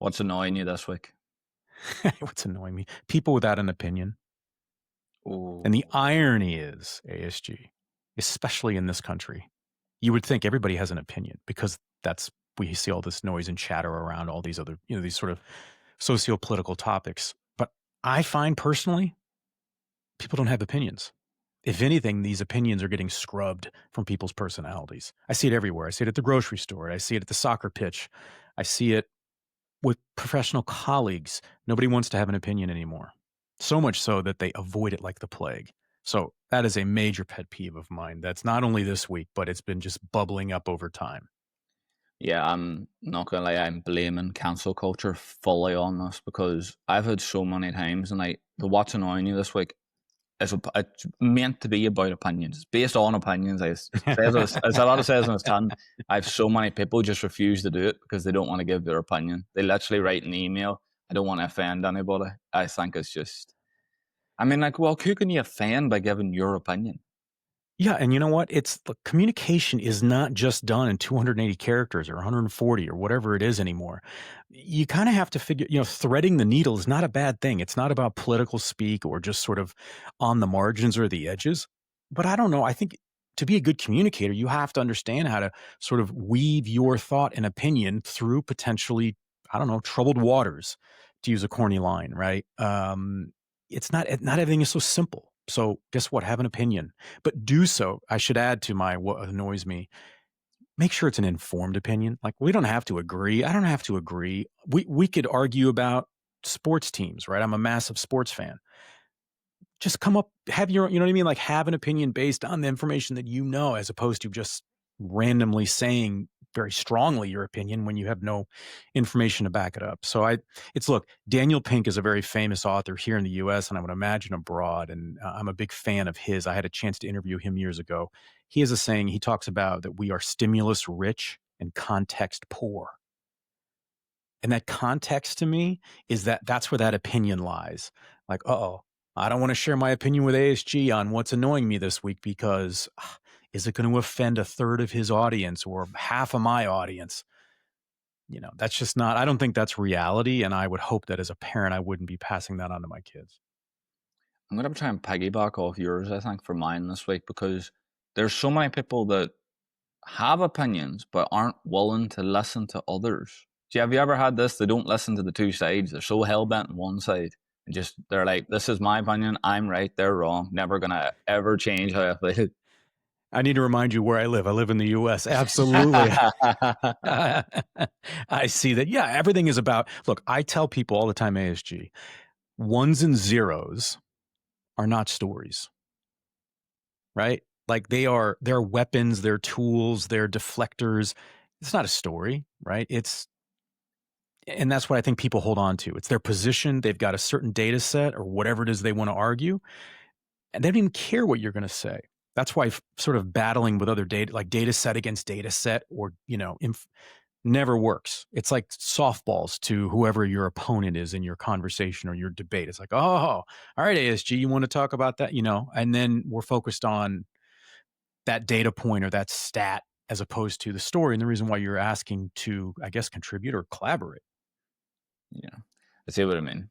What's annoying you this week? What's annoying me? People without an opinion. And the Oh, irony is, ASG, especially in this country, you would think everybody has an opinion because that's we see all this noise and chatter around all these other, these sort of socio-political topics. But I find personally, people don't have opinions. If anything, these opinions are getting scrubbed from people's personalities. I see it everywhere. I see it at the grocery store. I see it at the soccer pitch. I see it with professional colleagues. Nobody wants to have an opinion anymore. So much so that they avoid it like the plague. So that is a major pet peeve of mine. That's not only this week, but it's been just bubbling up over time. yeah, I'm not gonna lie, I'm blaming cancel culture fully on this because I've had so many times, and the what's annoying you this week is it's meant to be about opinions. It's based on opinions. As a lot of says in his ton, I have so many people just refuse to do it because they don't want to give their opinion. They literally write an email. I don't want to offend anybody. I think it's just, I mean, like, well, who can you offend by giving your opinion? Yeah, and you know what? It's the communication is not just done in 280 characters or 140 or whatever it is anymore. You kind of have to figure, threading the needle is not a bad thing. It's not about political speak or just sort of on the margins or the edges. But I don't know. I think to be a good communicator, you have to understand how to sort of weave your thought and opinion through potentially, I don't know, troubled waters, to use a corny line, right? It's not everything is so simple. So guess what? Have an opinion, but do so. I should add to my what annoys me. Make sure it's an informed opinion. Like we don't have to agree. I don't have to agree. We could argue about sports teams, right? I'm a massive sports fan. Just come up, have your, you know what I mean? Like have an opinion based on the information that you know, as opposed to just randomly saying very strongly your opinion when you have no information to back it up. So it's look, Daniel Pink is a very famous author here in the US and I would imagine abroad. And I'm a big fan of his. I had a chance to interview him years ago. He has a saying, he talks about that we are stimulus rich and context poor. And that context to me is that's where that opinion lies. Like, uh-oh, I don't want to share my opinion with ASG on what's annoying me this week because is it going to offend a third of his audience or half of my audience? That's just not, I don't think that's reality. And I would hope that as a parent, I wouldn't be passing that on to my kids. I'm gonna try and piggyback off yours, I think, for mine this week because there's so many people that have opinions but aren't willing to listen to others. Have you ever had this? They don't listen to the two sides. They're so hell bent on one side. And just they're like, this is my opinion, I'm right, they're wrong. Never gonna ever change how I feel. I need to remind you where I live. I live in the US. Absolutely. I see that. Yeah, everything is about, look, I tell people all the time, ASG, ones and zeros are not stories, right? Like they're weapons, they're tools, they're deflectors. It's not a story, right? And that's what I think people hold on to. It's their position. They've got a certain data set or whatever it is they want to argue, and they don't even care what you're going to say. That's why sort of battling with other data, like data set against data set or, never works. It's like softballs to whoever your opponent is in your conversation or your debate. It's like, oh, all right, ASG, you want to talk about that? And then we're focused on that data point or that stat as opposed to the story. And the reason why you're asking to, I guess, contribute or collaborate. Yeah, I see what I mean.